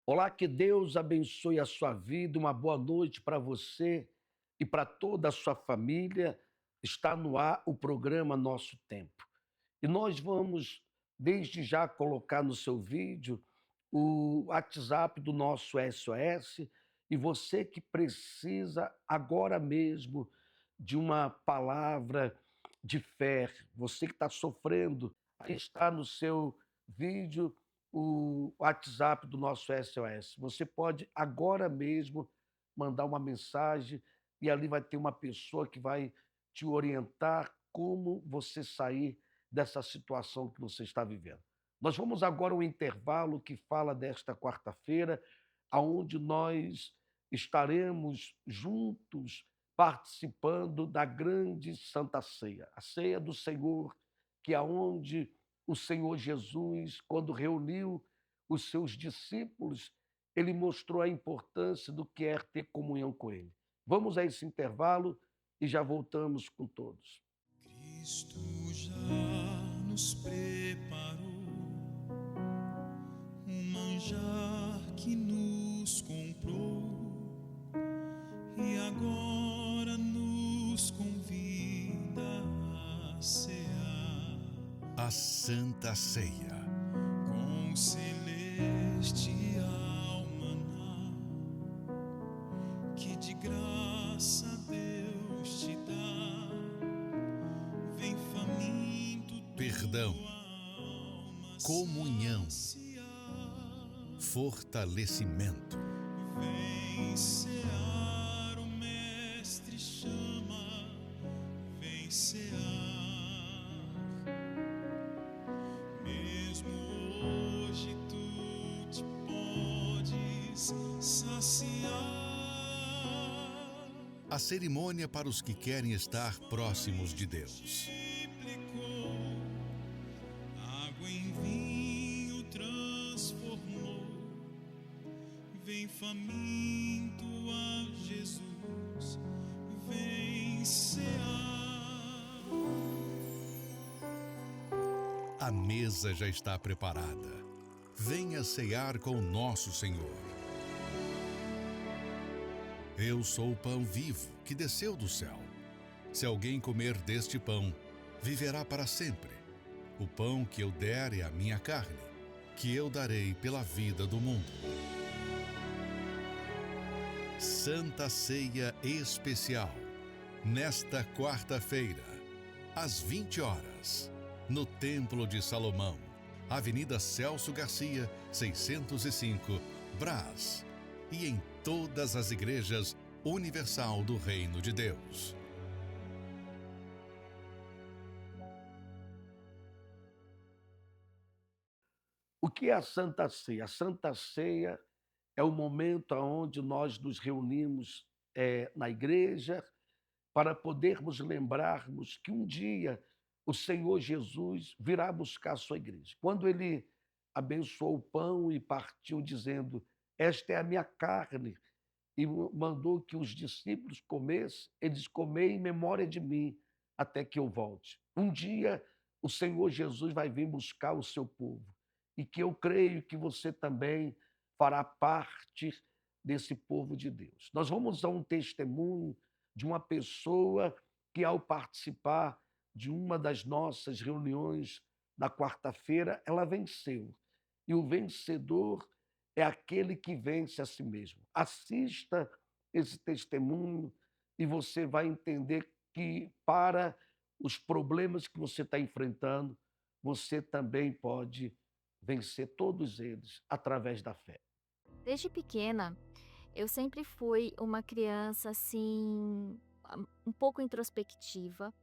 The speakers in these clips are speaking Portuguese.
Olá, que Deus abençoe a sua vida, uma boa noite para você e para toda a sua família. Está no ar o programa Nosso Tempo. E nós vamos, desde já, colocar no seu vídeo o WhatsApp do nosso SOS. E você que precisa agora mesmo de uma palavra de fé, você que está sofrendo, aí está no seu vídeo o WhatsApp do nosso SOS. Você pode agora mesmo mandar uma mensagem e ali vai ter uma pessoa que vai te orientar como você sair dessa situação que você está vivendo. Nós vamos agora ao intervalo que fala desta quarta-feira, aonde nós estaremos juntos participando da grande Santa Ceia, a ceia do Senhor, que é onde o Senhor Jesus, quando reuniu os seus discípulos, ele mostrou a importância do que é ter comunhão com ele. Vamos a esse intervalo e já voltamos com todos. Cristo já nos preparou um manjar que nos comprou e agora nos convida a cear A Santa Ceia. com celestial maná que de graça Deus te dá. Vem faminto, Perdão, tua alma comunhão, saciar. fortalecimento. Vem cear, o mestre chama, vem cear. Mesmo hoje tu te podes saciar. A cerimônia para os que querem estar próximos de Deus. Multiplicou, água em vinho transformou. Vem faminto a Jesus, vem cear. A mesa já está preparada. Venha cear com o nosso Senhor. Eu sou o pão vivo que desceu do céu. Se alguém comer deste pão, viverá para sempre. O pão que eu der é a minha carne, que eu darei pela vida do mundo. Santa Ceia Especial, nesta quarta-feira, às 20 horas, no Templo de Salomão, Avenida Celso Garcia, 605, Brás, e em todas as igrejas Universal do Reino de Deus. O que é a Santa Ceia? A Santa Ceia é o momento onde nós nos reunimos na igreja para podermos lembrarmos que um dia o Senhor Jesus virá buscar a sua igreja. Quando ele abençoou o pão e partiu dizendo: "Esta é a minha carne", e mandou que os discípulos comessem, eles comem em memória de mim, até que eu volte. Um dia o Senhor Jesus vai vir buscar o seu povo, e que eu creio que você também fará parte desse povo de Deus. Nós vamos a um testemunho de uma pessoa que, ao participar de uma das nossas reuniões na quarta-feira, ela venceu. E o vencedor é aquele que vence a si mesmo. Assista esse testemunho e você vai entender que, para os problemas que você está enfrentando, você também pode vencer todos eles através da fé. Desde pequena, eu sempre fui uma criança assim, um pouco introspectiva,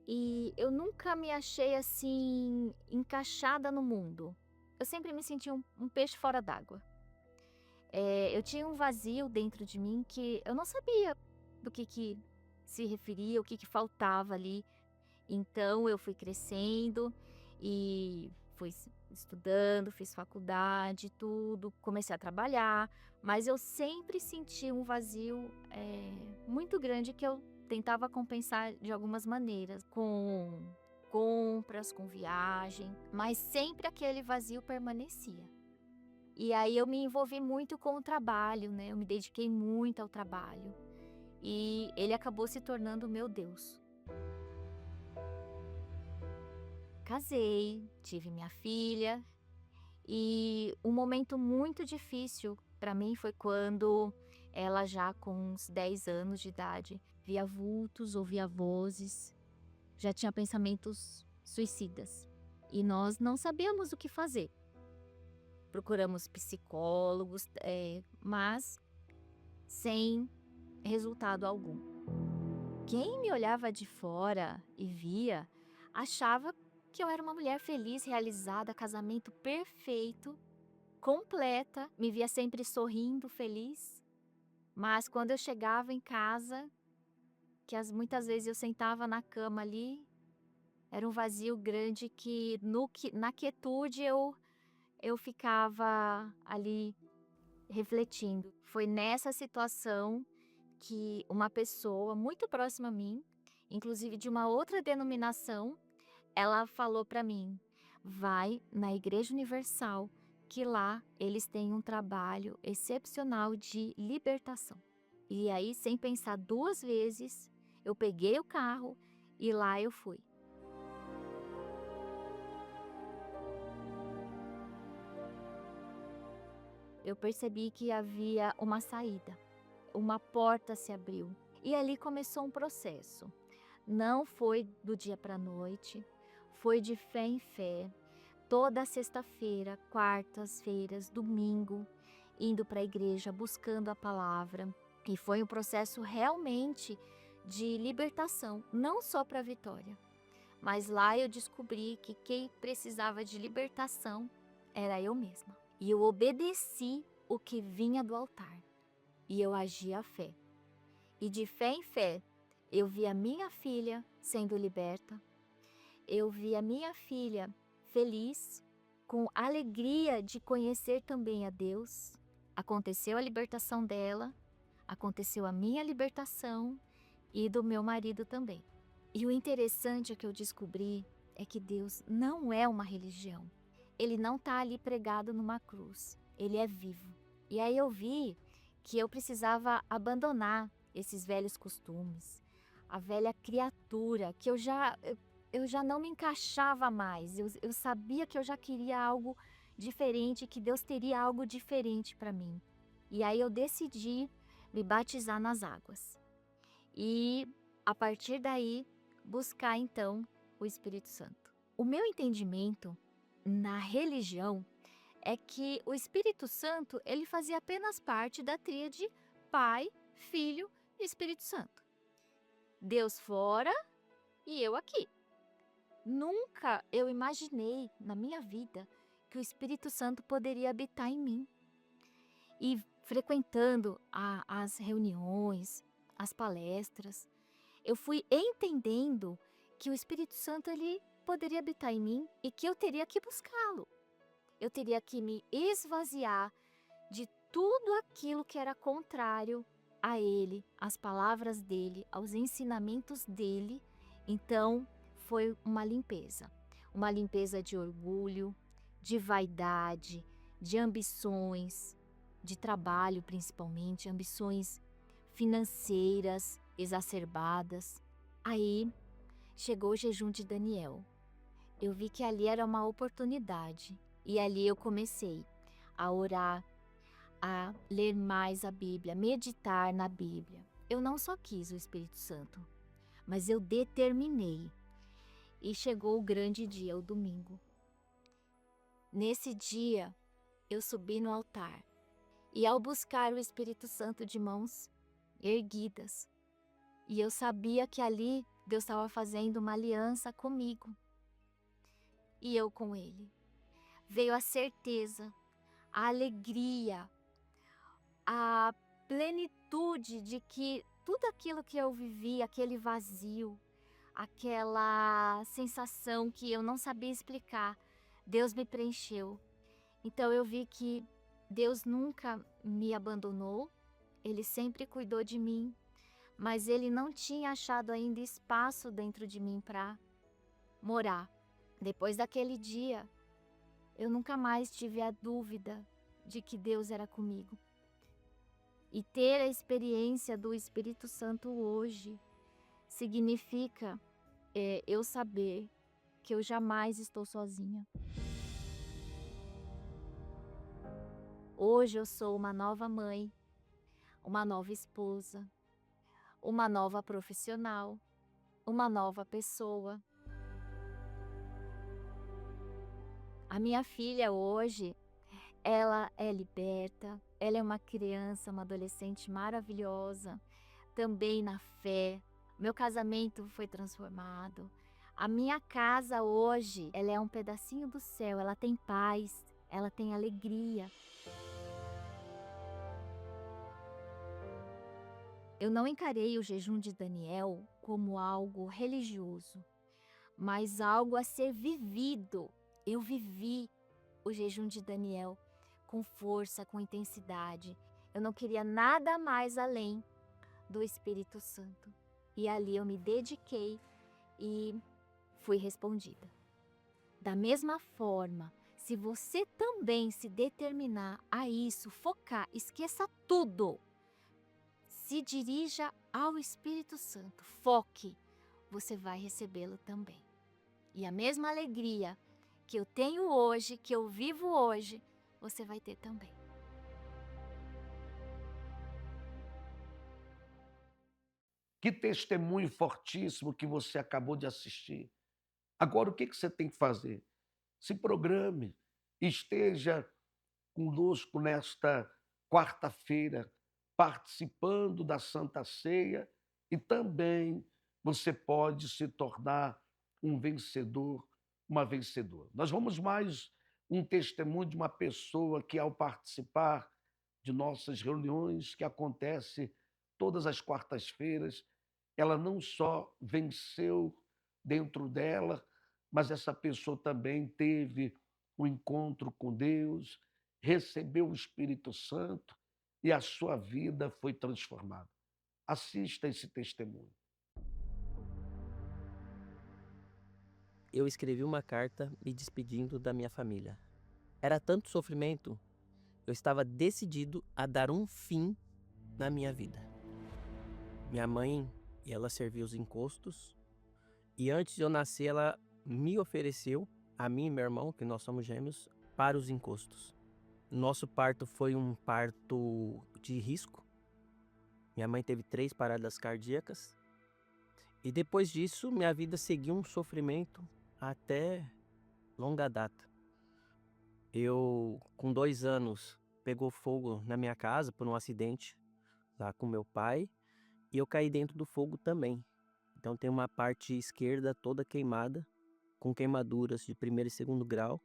e eu nunca me achei assim encaixada no mundo. Eu sempre me senti um peixe fora d'água. Eu tinha um vazio dentro de mim que eu não sabia do que se referia, o que faltava ali. Então eu fui crescendo e fui estudando, fiz faculdade, tudo, comecei a trabalhar, mas eu sempre senti um vazio muito grande que eu tentava compensar de algumas maneiras, com compras, com viagem, mas sempre aquele vazio permanecia. E aí eu me envolvi muito com o trabalho, né, eu me dediquei muito ao trabalho. E ele acabou se tornando o meu Deus. Casei, tive minha filha, e um momento muito difícil para mim foi quando ela já com uns 10 anos de idade, via vultos, ouvia vozes, já tinha pensamentos suicidas. E nós não sabíamos o que fazer. Procuramos psicólogos, mas sem resultado algum. Quem me olhava de fora e via, achava que eu era uma mulher feliz, realizada, casamento perfeito, completa, me via sempre sorrindo, feliz. Mas quando eu chegava em casa, muitas vezes eu sentava na cama ali, era um vazio grande que na quietude eu ficava ali refletindo. Foi nessa situação que uma pessoa muito próxima a mim, inclusive de uma outra denominação, ela falou para mim: vai na Igreja Universal, que lá eles têm um trabalho excepcional de libertação. E aí, sem pensar duas vezes, eu peguei o carro e lá eu fui. Eu percebi que havia uma saída, uma porta se abriu e ali começou um processo. Não foi do dia para a noite, foi de fé em fé. Toda sexta-feira, quartas-feiras, domingo, indo para a igreja, buscando a palavra. E foi um processo realmente de libertação, não só para a Vitória. Mas lá eu descobri que quem precisava de libertação era eu mesma. E eu obedeci o que vinha do altar. E eu agi a fé. E de fé em fé, eu vi a minha filha sendo liberta. Eu vi a minha filha feliz, com alegria de conhecer também a Deus. Aconteceu a libertação dela, aconteceu a minha libertação e do meu marido também. E o interessante que eu descobri é que Deus não é uma religião. Ele não está ali pregado numa cruz, ele é vivo. E aí eu vi que eu precisava abandonar esses velhos costumes, a velha criatura, que eu já não me encaixava mais. Eu sabia que eu já queria algo diferente, que Deus teria algo diferente para mim. E aí eu decidi me batizar nas águas. E a partir daí, buscar então o Espírito Santo. O meu entendimento na religião é que o Espírito Santo, ele fazia apenas parte da tríade Pai, Filho e Espírito Santo. Deus fora e eu aqui. Nunca eu imaginei na minha vida que o Espírito Santo poderia habitar em mim. E frequentando as reuniões, as palestras, eu fui entendendo que o Espírito Santo ele poderia habitar em mim e que eu teria que buscá-lo. Eu teria que me esvaziar de tudo aquilo que era contrário a ele, às palavras dele, aos ensinamentos dele. Então, foi uma limpeza de orgulho, de vaidade, de ambições, de trabalho principalmente, ambições financeiras exacerbadas. Aí chegou o jejum de Daniel. Eu vi que ali era uma oportunidade e ali eu comecei a orar, a ler mais a Bíblia, meditar na Bíblia. Eu não só quis o Espírito Santo, mas eu determinei. E chegou o grande dia, o domingo. Nesse dia, eu subi no altar e ao buscar o Espírito Santo de mãos erguidas, e eu sabia que ali Deus estava fazendo uma aliança comigo e eu com Ele. Veio a certeza, a alegria, a plenitude de que tudo aquilo que eu vivi, aquele vazio, aquela sensação que eu não sabia explicar, Deus me preencheu. Então eu vi que Deus nunca me abandonou, Ele sempre cuidou de mim, mas Ele não tinha achado ainda espaço dentro de mim para morar. Depois daquele dia, eu nunca mais tive a dúvida de que Deus era comigo. E ter a experiência do Espírito Santo hoje significa eu saber que eu jamais estou sozinha. Hoje eu sou uma nova mãe, uma nova esposa, uma nova profissional, uma nova pessoa. A minha filha hoje, ela é liberta, ela é uma criança, uma adolescente maravilhosa, também na fé. Meu casamento foi transformado. A minha casa hoje, ela é um pedacinho do céu, ela tem paz, ela tem alegria. Eu não encarei o jejum de Daniel como algo religioso, mas algo a ser vivido. Eu vivi o jejum de Daniel com força, com intensidade. Eu não queria nada mais além do Espírito Santo. E ali eu me dediquei e fui respondida. Da mesma forma, se você também se determinar a isso, focar, esqueça tudo, se dirija ao Espírito Santo, foque, você vai recebê-lo também. E a mesma alegria que eu tenho hoje, que eu vivo hoje, você vai ter também. Que testemunho fortíssimo que você acabou de assistir. Agora, o que você tem que fazer? Se programe, esteja conosco nesta quarta-feira, participando da Santa Ceia, e também você pode se tornar um vencedor, uma vencedora. Nós vamos mais um testemunho de uma pessoa que, ao participar de nossas reuniões, que acontece todas as quartas-feiras, ela não só venceu dentro dela, mas essa pessoa também teve um encontro com Deus, recebeu o Espírito Santo e a sua vida foi transformada. Assista esse testemunho. Eu escrevi uma carta me despedindo da minha família. Era tanto sofrimento, eu estava decidido a dar um fim na minha vida. Minha mãe, ela servia os encostos, e antes de eu nascer, ela me ofereceu, a mim e meu irmão, que nós somos gêmeos, para os encostos. Nosso parto foi um parto de risco. Minha mãe teve 3 paradas cardíacas. E depois disso, minha vida seguiu um sofrimento até longa data. Eu, com 2 anos, pegou fogo na minha casa por um acidente lá com meu pai. E eu caí dentro do fogo também. Então tem uma parte esquerda toda queimada, com queimaduras de 1º e 2º grau.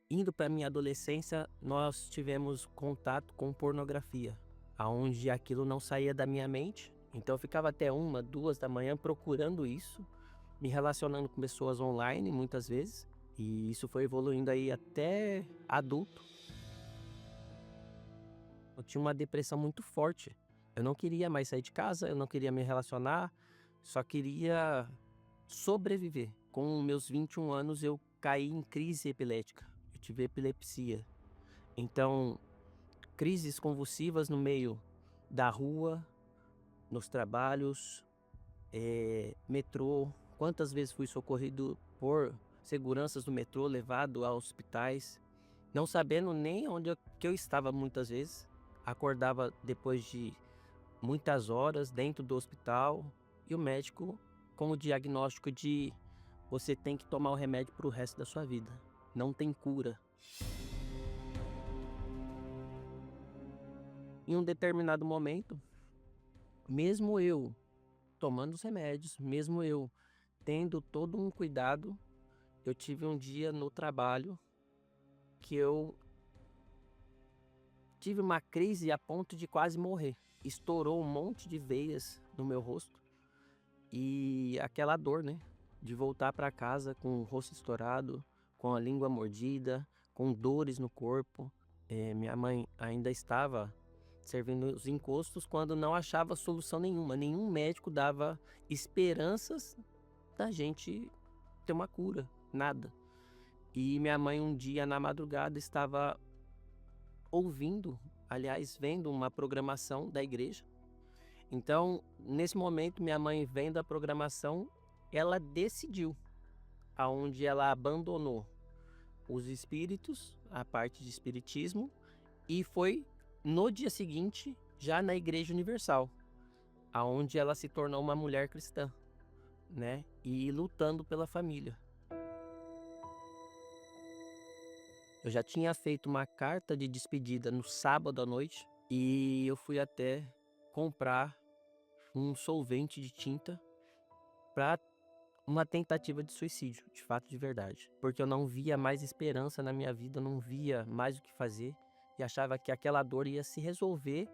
Indo para minha adolescência, nós tivemos contato com pornografia, aonde aquilo não saía da minha mente. Então eu ficava até 1, 2 da manhã procurando isso, me relacionando com pessoas online muitas vezes. E isso foi evoluindo aí até adulto. Eu tinha uma depressão muito forte. Eu não queria mais sair de casa, eu não queria me relacionar, só queria sobreviver. Com meus 21 anos eu caí em crise epilética. Eu tive epilepsia. Então, crises convulsivas no meio da rua, nos trabalhos, metrô. Quantas vezes fui socorrido por seguranças do metrô, levado a hospitais, não sabendo nem onde que eu estava muitas vezes. Acordava depois de muitas horas dentro do hospital e o médico com o diagnóstico de você tem que tomar o remédio para o resto da sua vida. Não tem cura. Em um determinado momento, mesmo eu tomando os remédios, mesmo eu tendo todo um cuidado, eu tive um dia no trabalho que eu tive uma crise a ponto de quase morrer. Estourou um monte de veias no meu rosto e aquela dor, né? De voltar para casa com o rosto estourado, com a língua mordida, com dores no corpo. Minha mãe ainda estava servindo os encostos quando não achava solução nenhuma. Nenhum médico dava esperanças da gente ter uma cura, nada. E minha mãe um dia na madrugada estava vendo uma programação da igreja. Então, nesse momento, minha mãe vendo a programação, ela decidiu, aonde ela abandonou os espíritos, a parte de espiritismo, e foi no dia seguinte, já na Igreja Universal, aonde ela se tornou uma mulher cristã, né? E lutando pela família. Eu já tinha feito uma carta de despedida no sábado à noite e eu fui até comprar um solvente de tinta para uma tentativa de suicídio, de fato, de verdade. Porque eu não via mais esperança na minha vida, eu não via mais o que fazer e achava que aquela dor ia se resolver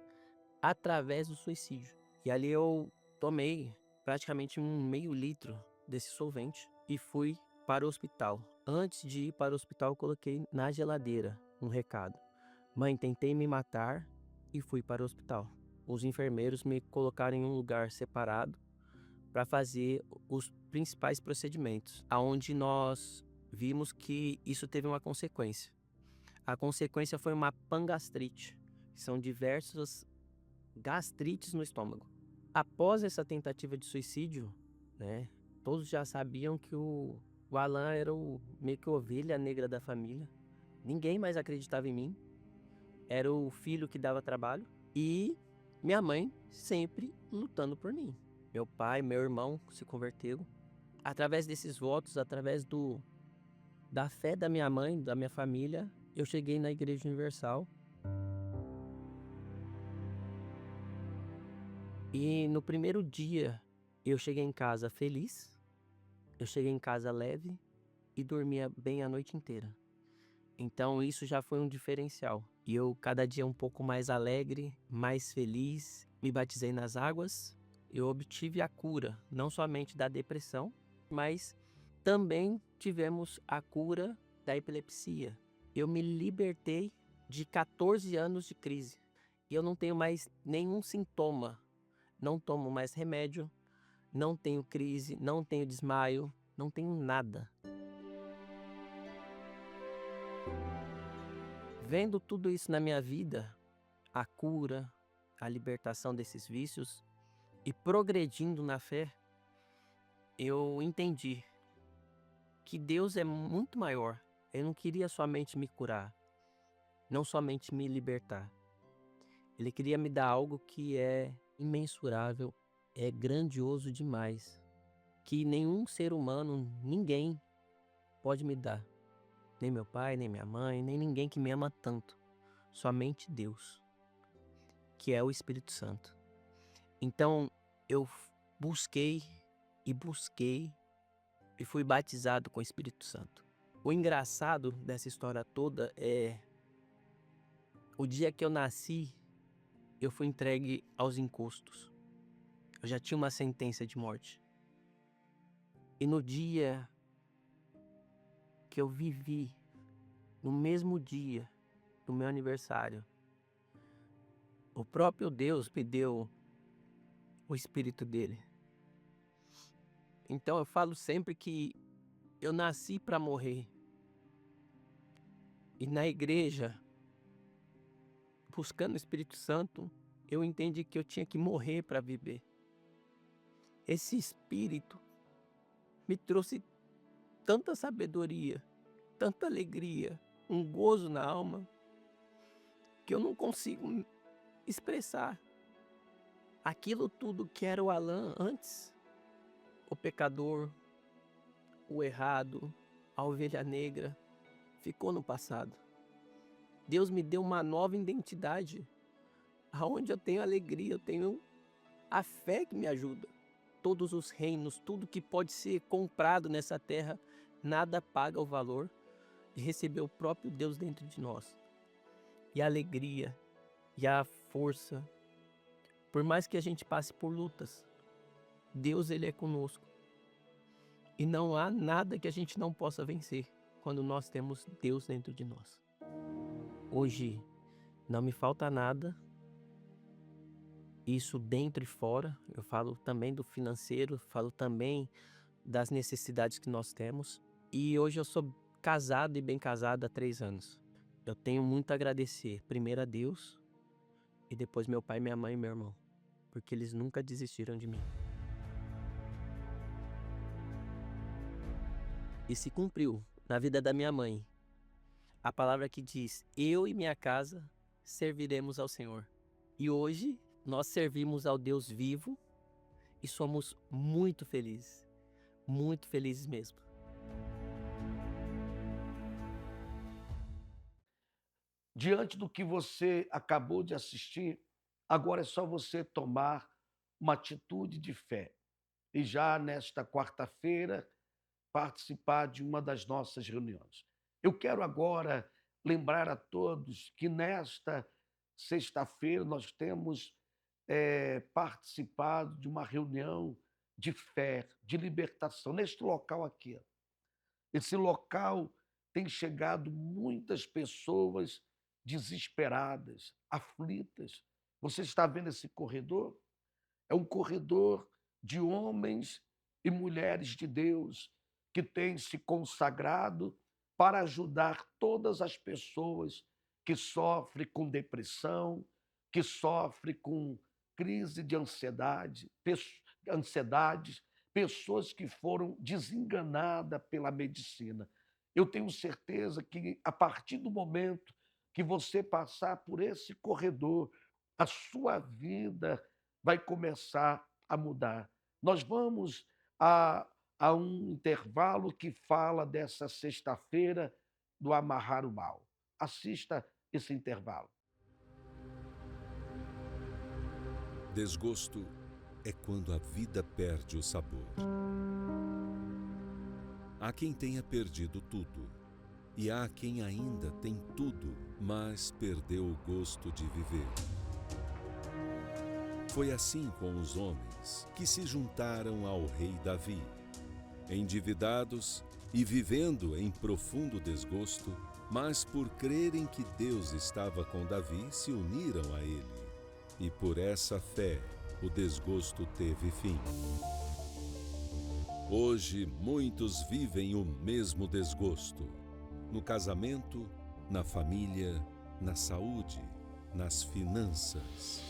através do suicídio. E ali eu tomei praticamente um meio litro desse solvente e fui para o hospital. Antes de ir para o hospital, eu coloquei na geladeira um recado: mãe, tentei me matar e fui para o hospital. Os enfermeiros me colocaram em um lugar separado para fazer os principais procedimentos, aonde nós vimos que isso teve uma consequência. A consequência foi uma pangastrite, que são diversas gastrites no estômago. Após essa tentativa de suicídio, né, todos já sabiam que o Alan era meio que a ovelha negra da família. Ninguém mais acreditava em mim. Era o filho que dava trabalho e minha mãe sempre lutando por mim. Meu pai, meu irmão se converteram. Através desses votos, através da fé da minha mãe, da minha família, eu cheguei na Igreja Universal. E no primeiro dia, eu cheguei em casa feliz, eu cheguei em casa leve e dormia bem a noite inteira. Então isso já foi um diferencial. E eu cada dia um pouco mais alegre, mais feliz, me batizei nas águas. Eu obtive a cura, não somente da depressão, mas também tivemos a cura da epilepsia. Eu me libertei de 14 anos de crise. E eu não tenho mais nenhum sintoma. Não tomo mais remédio, não tenho crise, não tenho desmaio, não tenho nada. Vendo tudo isso na minha vida, a cura, a libertação desses vícios e progredindo na fé, eu entendi que Deus é muito maior. Ele não queria somente me curar, não somente me libertar. Ele queria me dar algo que é imensurável, é grandioso demais, que nenhum ser humano, ninguém pode me dar. Nem meu pai, nem minha mãe, nem ninguém que me ama tanto. Somente Deus, que é o Espírito Santo. Então eu busquei e fui batizado com o Espírito Santo. O engraçado dessa história toda é o dia que eu nasci, eu fui entregue aos encostos. Eu já tinha uma sentença de morte. E no dia que eu vivi, no mesmo dia do meu aniversário, o próprio Deus me deu o Espírito dele. Então eu falo sempre que eu nasci para morrer. E na igreja, buscando o Espírito Santo, eu entendi que eu tinha que morrer para viver. Esse Espírito me trouxe tanta sabedoria, tanta alegria, um gozo na alma, que eu não consigo expressar. Aquilo tudo que era o Alan antes, o pecador, o errado, a ovelha negra, ficou no passado. Deus me deu uma nova identidade, aonde eu tenho alegria, eu tenho a fé que me ajuda. Todos os reinos, tudo que pode ser comprado nessa terra, nada paga o valor de receber o próprio Deus dentro de nós. E a alegria, e a força, por mais que a gente passe por lutas, Deus ele é conosco. E não há nada que a gente não possa vencer quando nós temos Deus dentro de nós. Hoje não me falta nada, isso dentro e fora. Eu falo também do financeiro, falo também das necessidades que nós temos. E hoje eu sou casado e bem casado há 3 anos. Eu tenho muito a agradecer, primeiro a Deus e depois meu pai, minha mãe e meu irmão, porque eles nunca desistiram de mim. E se cumpriu na vida da minha mãe a palavra que diz: eu e minha casa serviremos ao Senhor. E hoje nós servimos ao Deus vivo e somos muito felizes mesmo. Diante do que você acabou de assistir, agora é só você tomar uma atitude de fé. E já nesta quarta-feira, participar de uma das nossas reuniões. Eu quero agora lembrar a todos que nesta sexta-feira nós temos participado de uma reunião de fé, de libertação, neste local aqui. Esse local tem chegado muitas pessoas desesperadas, aflitas. Você está vendo esse corredor? É um corredor de homens e mulheres de Deus que têm se consagrado para ajudar todas as pessoas que sofrem com depressão, que sofrem com crise de ansiedades, pessoas que foram desenganadas pela medicina. Eu tenho certeza que a partir do momento que você passar por esse corredor, a sua vida vai começar a mudar. Nós vamos a um intervalo que fala dessa sexta-feira do amarrar o mal. Assista esse intervalo. Desgosto é quando a vida perde o sabor. Há quem tenha perdido tudo, e há quem ainda tem tudo, mas perdeu o gosto de viver. Foi assim com os homens que se juntaram ao rei Davi. Endividados e vivendo em profundo desgosto, mas por crerem que Deus estava com Davi, se uniram a ele. E por essa fé, o desgosto teve fim. Hoje, muitos vivem o mesmo desgosto. No casamento, na família, na saúde, nas finanças.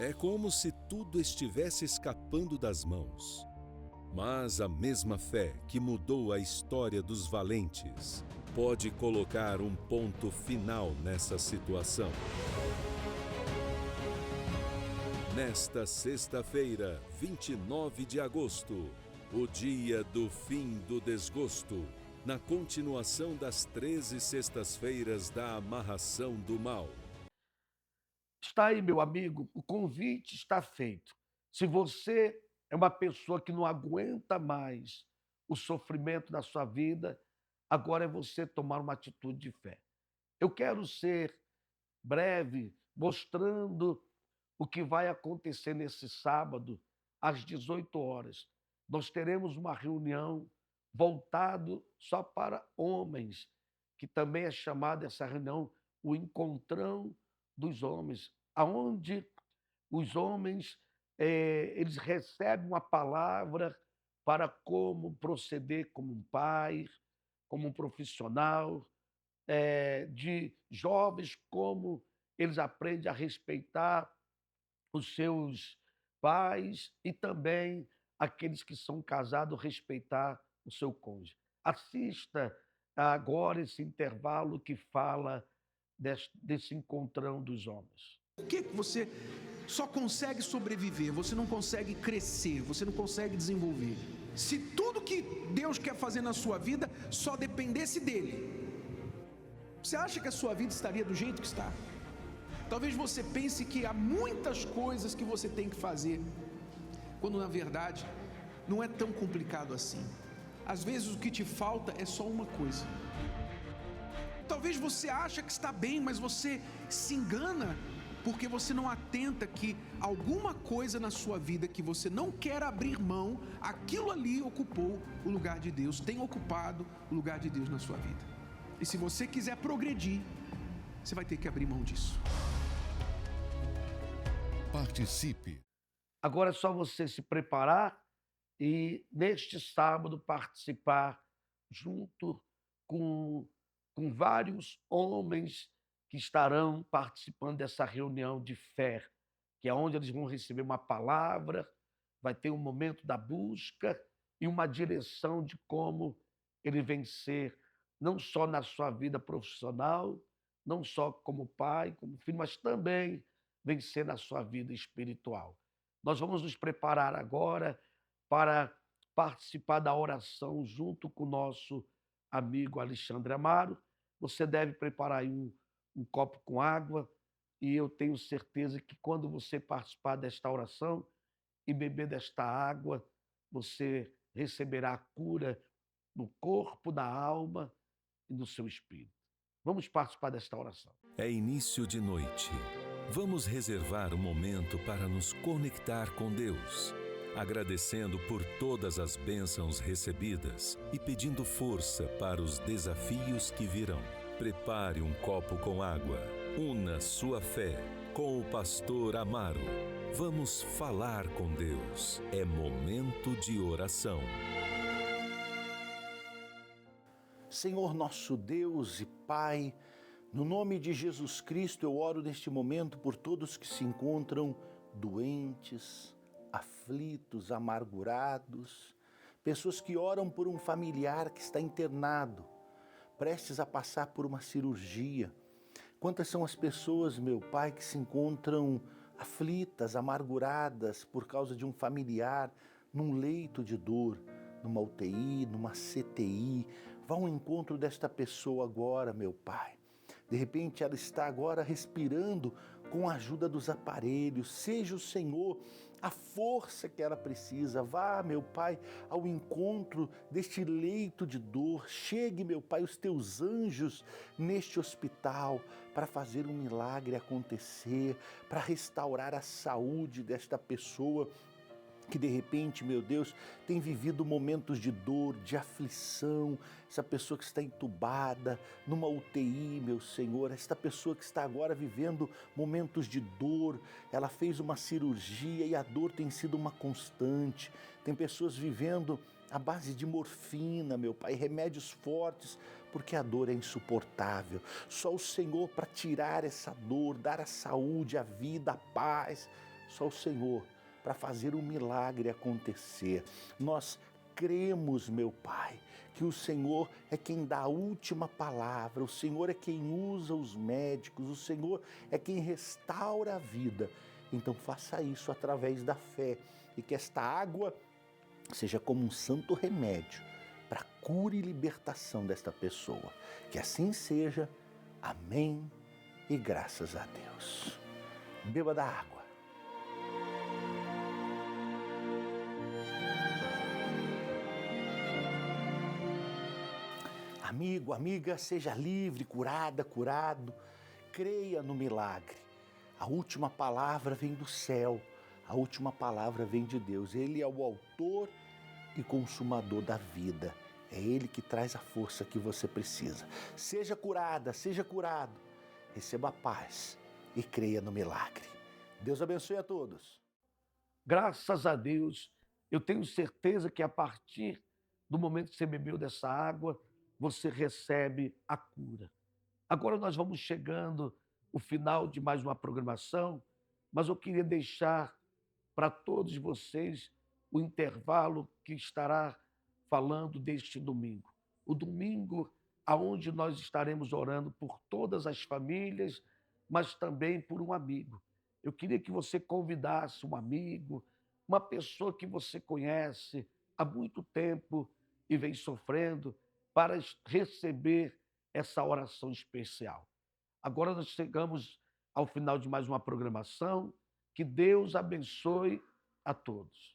É como se tudo estivesse escapando das mãos. Mas a mesma fé que mudou a história dos valentes pode colocar um ponto final nessa situação. Nesta sexta-feira, 29 de agosto, o dia do fim do desgosto, na continuação das 13 sextas-feiras da amarração do mal. Está aí, meu amigo, o convite está feito. Se você é uma pessoa que não aguenta mais o sofrimento da sua vida, agora é você tomar uma atitude de fé. Eu quero ser breve, mostrando o que vai acontecer nesse sábado, às 18 horas. Nós teremos uma reunião voltado só para homens, que também é chamada essa reunião o Encontrão dos Homens, aonde os homens eles recebem uma palavra para como proceder como um pai, como um profissional, de jovens, como eles aprendem a respeitar os seus pais e também aqueles que são casados respeitar o seu cônjuge. Assista agora esse intervalo que fala desse encontrão dos homens. Por que você só consegue sobreviver, você não consegue crescer, você não consegue desenvolver? Se tudo que Deus quer fazer na sua vida só dependesse dele, você acha que a sua vida estaria do jeito que está? Talvez você pense que há muitas coisas que você tem que fazer, quando na verdade não é tão complicado assim. Às vezes o que te falta é só uma coisa. Talvez você ache que está bem, mas você se engana porque você não atenta que alguma coisa na sua vida que você não quer abrir mão, aquilo ali ocupou o lugar de Deus, tem ocupado o lugar de Deus na sua vida. E se você quiser progredir, você vai ter que abrir mão disso. Participe. Agora é só você se preparar e, neste sábado, participar junto com com vários homens que estarão participando dessa reunião de fé, que é onde eles vão receber uma palavra, vai ter um momento da busca e uma direção de como ele vencer, não só na sua vida profissional, não só como pai, como filho, mas também vencer na sua vida espiritual. Nós vamos nos preparar agora para participar da oração junto com o nosso amigo Alexandre Amaro. Você deve preparar aí um copo com água e eu tenho certeza que quando você participar desta oração e beber desta água, você receberá a cura no corpo, na alma e no seu espírito. Vamos participar desta oração. É início de noite. Vamos reservar um momento para nos conectar com Deus, agradecendo por todas as bênçãos recebidas e pedindo força para os desafios que virão. Prepare um copo com água. Una sua fé com o pastor Amaro. Vamos falar com Deus. É momento de oração. Senhor nosso Deus e Pai, no nome de Jesus Cristo eu oro neste momento por todos que se encontram doentes, aflitos, amargurados, pessoas que oram por um familiar que está internado, prestes a passar por uma cirurgia. Quantas são as pessoas, meu Pai, que se encontram aflitas, amarguradas por causa de um familiar num leito de dor, numa UTI, numa CTI. Vá ao encontro desta pessoa agora, meu Pai. De repente ela está agora respirando com a ajuda dos aparelhos. Seja o Senhor a força que ela precisa. Vá, meu Pai, ao encontro deste leito de dor. Chegue, meu Pai, os teus anjos neste hospital para fazer um milagre acontecer, para restaurar a saúde desta pessoa que de repente, meu Deus, tem vivido momentos de dor, de aflição, essa pessoa que está entubada, numa UTI, meu Senhor, esta pessoa que está agora vivendo momentos de dor, ela fez uma cirurgia e a dor tem sido uma constante, tem pessoas vivendo à base de morfina, meu Pai, remédios fortes, porque a dor é insuportável. Só o Senhor para tirar essa dor, dar a saúde, a vida, a paz, só o Senhor para fazer um milagre acontecer. Nós cremos, meu Pai, que o Senhor é quem dá a última palavra, o Senhor é quem usa os médicos, o Senhor é quem restaura a vida. Então faça isso através da fé e que esta água seja como um santo remédio para cura e libertação desta pessoa. Que assim seja. Amém e graças a Deus. Beba da água. Amigo, amiga, seja livre, curada, curado. Creia no milagre. A última palavra vem do céu. A última palavra vem de Deus. Ele é o autor e consumador da vida. É Ele que traz a força que você precisa. Seja curada, seja curado. Receba a paz e creia no milagre. Deus abençoe a todos. Graças a Deus, eu tenho certeza que a partir do momento que você bebeu dessa água, você recebe a cura. Agora nós vamos chegando ao final de mais uma programação, mas eu queria deixar para todos vocês o intervalo que estará falando deste domingo. O domingo aonde nós estaremos orando por todas as famílias, mas também por um amigo. Eu queria que você convidasse um amigo, uma pessoa que você conhece há muito tempo e vem sofrendo, para receber essa oração especial. Agora nós chegamos ao final de mais uma programação. Que Deus abençoe a todos.